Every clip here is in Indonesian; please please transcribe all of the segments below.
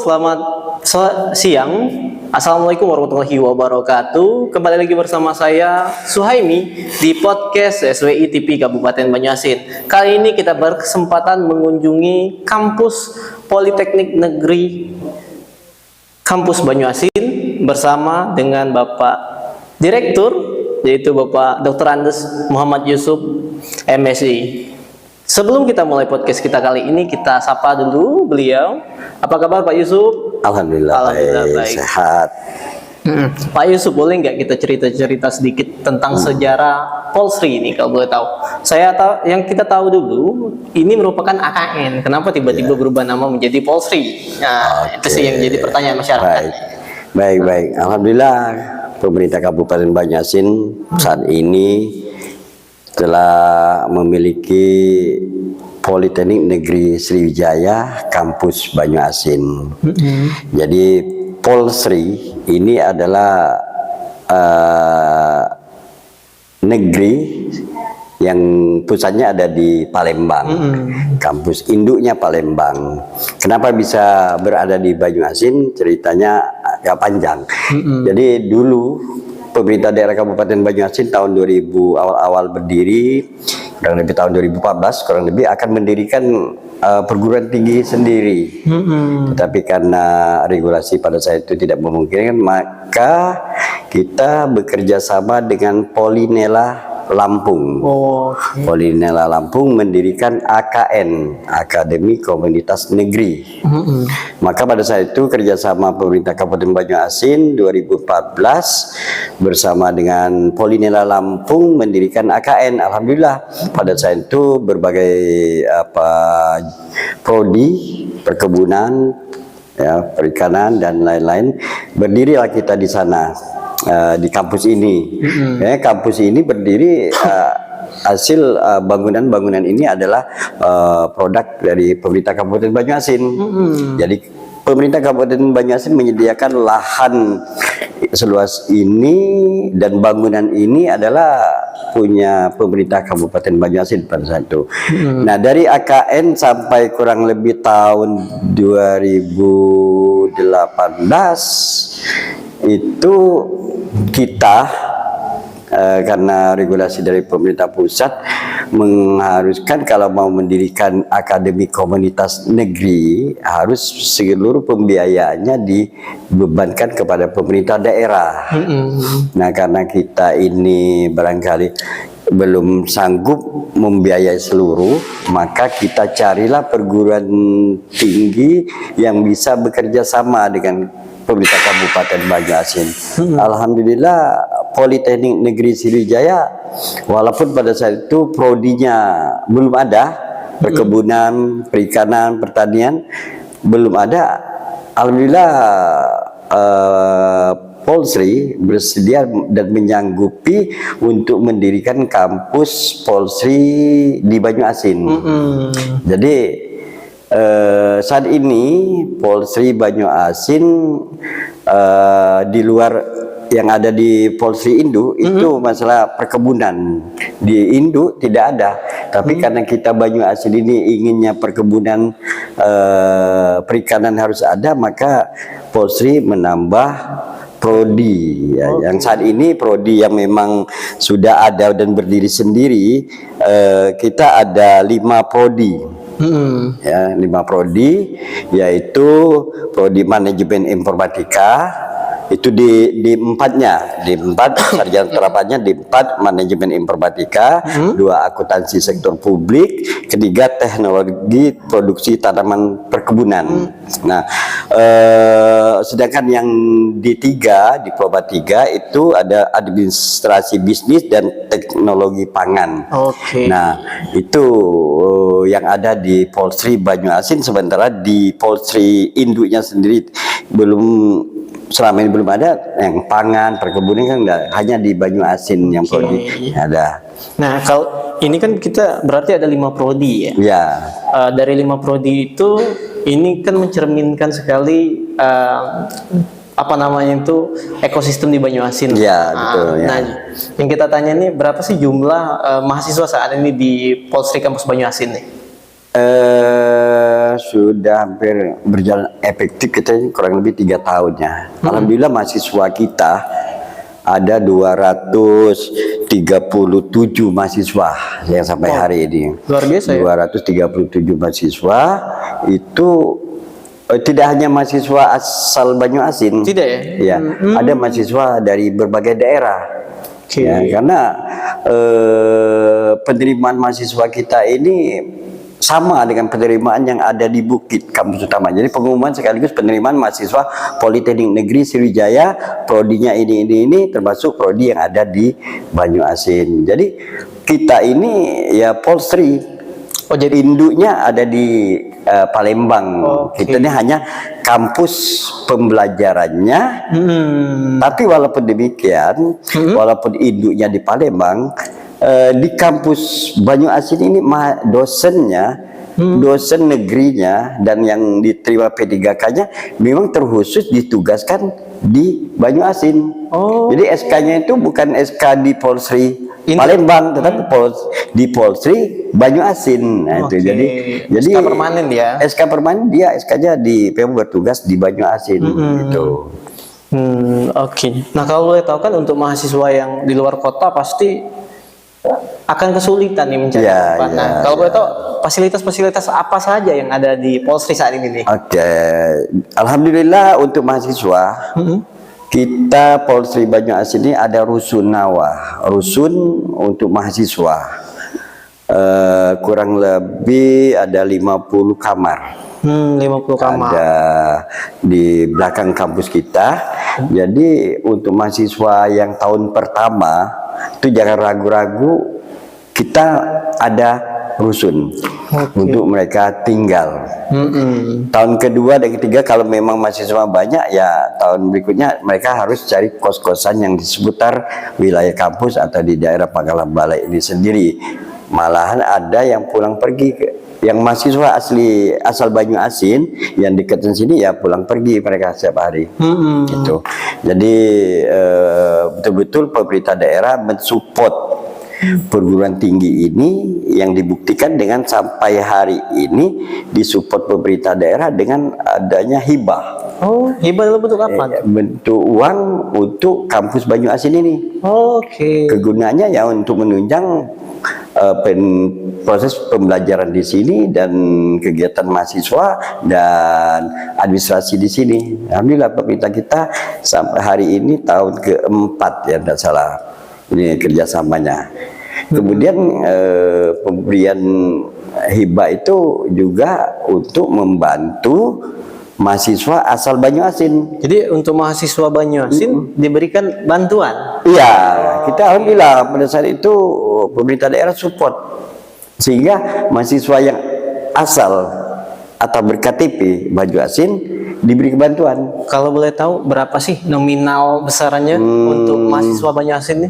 selamat siang. Assalamualaikum warahmatullahi wabarakatuh. Kembali lagi bersama saya Suhaimi di podcast SWI TV Kabupaten Banyuasin. Kali ini kita berkesempatan mengunjungi kampus Politeknik Negeri Kampus Banyuasin bersama dengan Bapak Direktur, yaitu Bapak Dr. Andes Muhammad Yusuf, MSI. Sebelum kita mulai podcast kita kali ini, kita sapa dulu beliau. Apa kabar Pak Yusuf? Alhamdulillah baik. Sehat. Pak Yusuf, boleh nggak kita cerita-cerita sedikit tentang sejarah Polsri ini kalau boleh tahu? Saya tahu, yang kita tahu dulu, ini merupakan AKN. Kenapa tiba-tiba berubah nama menjadi Polsri? Nah, itu sih yang jadi pertanyaan masyarakat. Baik. Alhamdulillah pemerintah Kabupaten Banyuasin saat ini telah memiliki Politeknik Negeri Sriwijaya Kampus Banyuasin. Jadi Polsri ini adalah negeri yang pusatnya ada di Palembang, kampus induknya Palembang. Kenapa bisa berada di Banyuasin? Ceritanya agak panjang. Jadi dulu pemerintah daerah Kabupaten Banyuasin tahun 2000 awal-awal berdiri, kurang lebih tahun 2014 kurang lebih akan mendirikan perguruan tinggi sendiri. Tetapi karena regulasi pada saat itu tidak memungkinkan, maka kita bekerja sama dengan Polinela Lampung. Polinela Lampung mendirikan AKN, Akademi Komunitas Negeri. Maka pada saat itu kerjasama pemerintah Kabupaten Banyuasin 2014 bersama dengan Polinela Lampung mendirikan AKN. Alhamdulillah pada saat itu berbagai prodi perkebunan, ya, perikanan dan lain-lain, berdirilah kita di sana. Di kampus ini, kampus ini berdiri hasil bangunan-bangunan ini adalah produk dari pemerintah Kabupaten Banyuasin. Jadi pemerintah Kabupaten Banyuasin menyediakan lahan seluas ini dan bangunan ini adalah punya pemerintah Kabupaten Banyuasin pada saat itu. Nah, dari AKN sampai kurang lebih tahun 2018 itu kita karena regulasi dari pemerintah pusat mengharuskan kalau mau mendirikan akademi komunitas negeri harus seluruh pembiayaannya dibebankan kepada pemerintah daerah. Nah, karena kita ini barangkali belum sanggup membiayai seluruh, maka kita carilah perguruan tinggi yang bisa bekerja sama dengan pemerintah Kabupaten Banyuasin. Alhamdulillah Politeknik Negeri Sriwijaya, walaupun pada saat itu prodinya belum ada, perkebunan, perikanan, pertanian belum ada. Alhamdulillah Polsri bersedia dan menyanggupi untuk mendirikan kampus Polsri di Banyuasin. Jadi saat ini Polsri Banyuasin di luar yang ada di Polsri Induk itu masalah perkebunan di Induk tidak ada, tapi karena kita Banyuasin ini inginnya perkebunan perikanan harus ada, maka Polsri menambah prodi ya, yang saat ini prodi yang memang sudah ada dan berdiri sendiri. Kita ada 5 prodi. Ya, 5 prodi, yaitu prodi manajemen informatika itu di 4-nya, di 4 sarjana terapannya, di 4 manajemen informatika, 2 akuntansi sektor publik, 3 teknologi produksi tanaman perkebunan. Nah, sedangkan yang di 3 diploma 3 itu ada administrasi bisnis dan teknologi pangan. Nah, itu yang ada di Polsri Banyuasin, sementara di Polsri induknya sendiri selama ini belum ada yang pangan, perkebunan kan enggak, hanya di Banyuasin yang prodi ada. Nah, kalau ini kan kita berarti ada 5 prodi ya. Ya. Dari 5 prodi itu, ini kan mencerminkan sekali apa namanya itu ekosistem di Banyuasin. Ya, betul. Nah, yang kita tanya ini berapa sih jumlah mahasiswa saat ini di Polsri Kampus Banyuasin nih? sudah hampir berjalan efektif kita ini kurang lebih 3 tahun ya. Alhamdulillah mahasiswa kita ada 237 mahasiswa yang sampai hari ini. Luar biasa ya. 237 mahasiswa itu tidak hanya mahasiswa asal Banyuasin. Tidak ya? Ya, ada mahasiswa dari berbagai daerah. Oke. Ya, karena penerimaan mahasiswa kita ini sama dengan penerimaan yang ada di Bukit kampus utama. Jadi pengumuman sekaligus penerimaan mahasiswa Politeknik Negeri Sriwijaya, prodinya ini termasuk prodi yang ada di Banyuasin. Jadi kita ini ya Polsri. Oh, jadi induknya ada di Palembang. Kita ini hanya kampus pembelajarannya. Tapi walaupun demikian, walaupun induknya di Palembang, di kampus Banyuasin ini dosennya, dosen negerinya dan yang diterima P3K-nya memang terkhusus ditugaskan di Banyuasin. Jadi SK-nya itu bukan SK di Polsri Palembang, tetapi di Polsri Banyuasin. Nah, itu jadi SK permanen ya. SK permanen dia SK-nya di PU bertugas di Banyuasin gitu. Oke. Nah, kalau boleh tahu kan untuk mahasiswa yang di luar kota pasti akan kesulitan nih mencari tempat. Nah, kalau boleh tahu fasilitas-fasilitas apa saja yang ada di Polsri saat ini nih? Oke. Alhamdulillah untuk mahasiswa kita Polsri Banyuasin ini ada rusun Nawa, rusun untuk mahasiswa. Kurang lebih ada 50 kamar. 50 kamar. Ada di belakang kampus kita. Jadi untuk mahasiswa yang tahun pertama itu jangan ragu-ragu, kita ada rusun untuk mereka tinggal. Tahun kedua dan ketiga kalau memang mahasiswa banyak ya tahun berikutnya mereka harus cari kos-kosan yang di seputar wilayah kampus atau di daerah Pangkalan Balai ini sendiri. Malahan ada yang pulang pergi yang mahasiswa asal Banyuasin yang dekat sini ya pulang pergi mereka setiap hari. Gitu. Jadi betul-betul pemerintah daerah mensupport perguruan tinggi ini yang dibuktikan dengan sampai hari ini disupport pemerintah daerah dengan adanya hibah. Hibah dalam bentuk apa? Bentuk uang untuk kampus Banyuasin ini. Kegunaannya ya untuk menunjang proses pembelajaran di sini dan kegiatan mahasiswa dan administrasi di sini. Alhamdulillah pemerintah kita sampai hari ini tahun keempat ya tidak salah ini kerjasamanya. Kemudian pemberian hibah itu juga untuk membantu mahasiswa asal Banyuasin. Jadi untuk mahasiswa Banyuasin diberikan bantuan? Iya, kita alhamdulillah pada saat itu pemerintah daerah support sehingga mahasiswa yang asal atau berKTP Banyuasin diberi bantuan. Kalau boleh tahu berapa sih nominal besarannya untuk mahasiswa Banyuasin ini?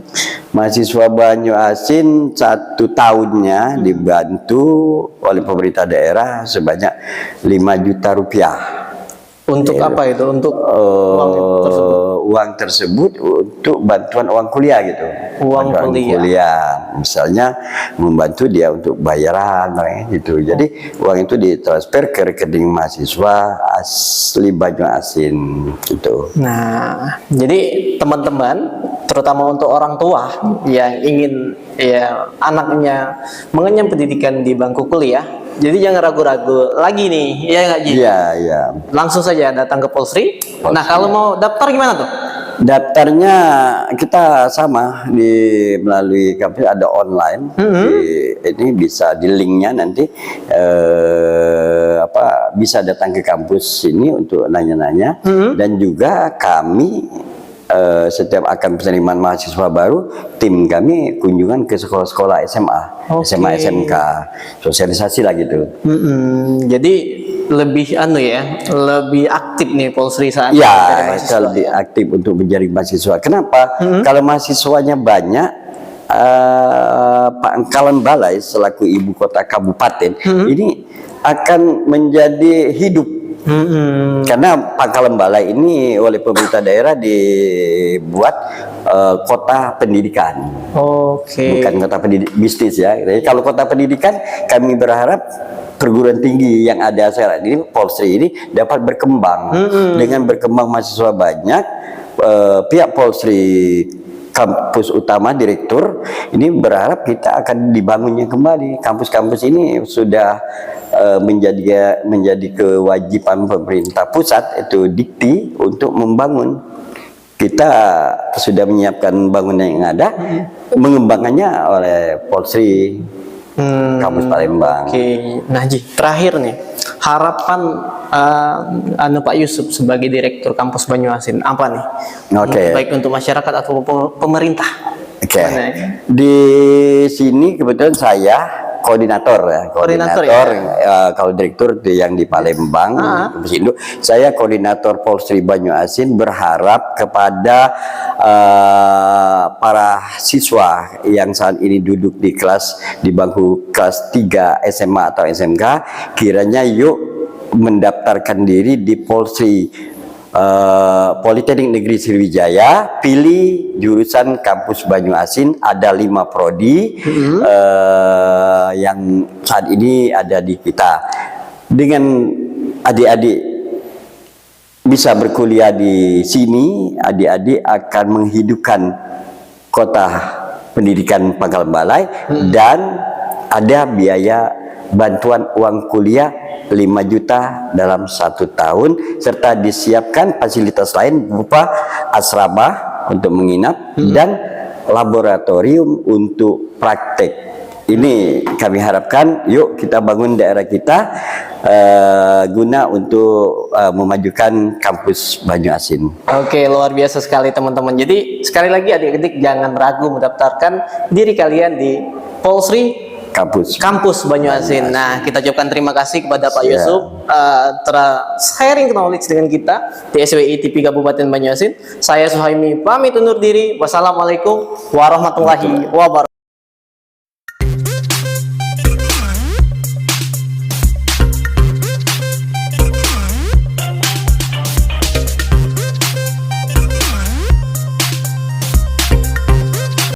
Mahasiswa Banyuasin 1 tahunnya dibantu oleh pemerintah daerah sebanyak 5 juta rupiah. Untuk apa itu? Untuk uang tersebut untuk bantuan uang kuliah gitu. Uang kuliah. Misalnya membantu dia untuk bayaran gitu. Jadi uang itu ditransfer ke rekening mahasiswa asli Banyuasin gitu. Nah, jadi teman-teman, terutama untuk orang tua yang ingin ya anaknya mengenyam pendidikan di bangku kuliah, jadi jangan ragu-ragu lagi nih, ya nggak Ji? Iya, iya. Langsung saja datang ke Polsri. Nah, kalau mau daftar gimana tuh? Daftarnya kita sama melalui kampus ada online. Ini bisa di linknya nanti bisa datang ke kampus ini untuk nanya-nanya dan juga kami setiap akan penerimaan mahasiswa baru, tim kami kunjungan ke sekolah-sekolah SMA, SMA, SMK, sosialisasi lah gitu. Jadi lebih lebih aktif nih Polsri saat ini. Ya, lebih aktif untuk menjaring mahasiswa. Kenapa? Kalau mahasiswanya banyak, Pangkalan Balai selaku ibu kota kabupaten ini akan menjadi hidup. Karena Pangkalan Balai ini oleh pemerintah daerah dibuat kota pendidikan. Bukan kota bisnis ya. Jadi kalau kota pendidikan kami berharap perguruan tinggi yang ada sekarang ini, Polsri ini dapat berkembang. Dengan berkembang mahasiswa banyak, pihak Polsri kampus utama direktur ini berharap kita akan dibangunnya kembali. Kampus-kampus ini sudah menjadi kewajiban pemerintah pusat, itu dikti untuk membangun. Kita sudah menyiapkan bangunan yang ada, mengembangkannya oleh Polsri kampus Palembang. Oke, nah Ji, terakhir nih, harapan Pak Yusuf sebagai direktur kampus Banyuasin apa nih? Oke. Baik untuk masyarakat atau pemerintah. Oke. Mana? Di sini kebetulan saya koordinator ya. Koordinator ya? Kalau direktur yang di Palembang, kampus Indo, saya koordinator Polsri Banyuasin berharap kepada para siswa yang saat ini duduk di bangku kelas 3 SMA atau SMK, kiranya yuk mendaftarkan diri di Polsri Politeknik Negeri Sriwijaya, pilih jurusan kampus Banyuasin. Ada 5 prodi yang saat ini ada di kita. Dengan adik-adik bisa berkuliah di sini, adik-adik akan menghidupkan kota pendidikan Pangkalan Balai, dan ada biaya bantuan uang kuliah 5 juta dalam 1 tahun, serta disiapkan fasilitas lain berupa asrama untuk menginap dan laboratorium untuk praktek. Ini kami harapkan, yuk kita bangun daerah kita guna untuk memajukan kampus Banyuasin. Oke, luar biasa sekali teman-teman. Jadi sekali lagi adik-adik jangan ragu mendaftarkan diri kalian di Polsri Kampus Banyuasin. Nah, kita ucapkan terima kasih kepada Pak Yusuf telah sharing knowledge dengan kita di SWI TV Kabupaten Banyuasin. Saya Suhaimi pamit undur diri. Wassalamualaikum warahmatullahi wabarakatuh.